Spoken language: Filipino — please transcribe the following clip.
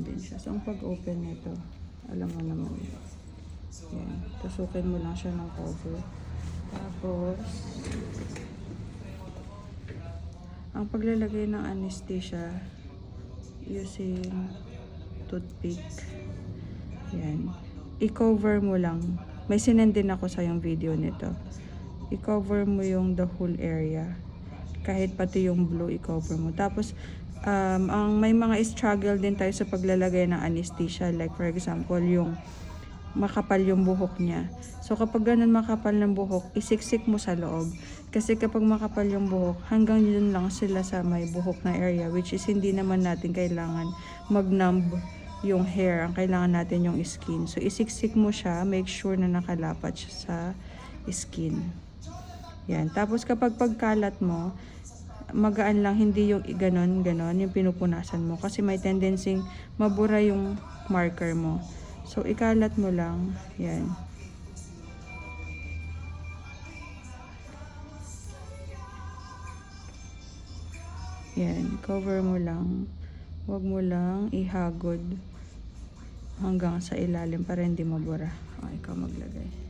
din siya. So, ang pag-open nito, alam mo naman. Yan. Tusukin mo lang siya ng cover. Tapos, ang paglalagay ng anesthesia using toothpick. Yan. I-cover mo lang. May sinend din ako sa yung video nito. I-cover mo yung the whole area. Kahit pati yung blue, i-cover mo. Tapos, ang may mga struggle din tayo sa paglalagay ng anesthesia. Like for example, yung makapal yung buhok niya. So kapag ganun makapal ng buhok, isiksik mo sa loob. Kasi kapag makapal yung buhok, hanggang yun lang sila sa may buhok na area, which is hindi naman natin kailangan mag-numb yung hair. Ang kailangan natin yung skin. So isiksik mo siya, make sure na nakalapat siya sa skin. Yan. Tapos kapag pagkalat mo, magaan lang, hindi yung ganon, yung pinupunasan mo. Kasi may tendency mabura yung marker mo. So, ikalat mo lang. Yan. Yan. Cover mo lang. Huwag mo lang ihagod hanggang sa ilalim para hindi mabura. O, ikaw maglagay.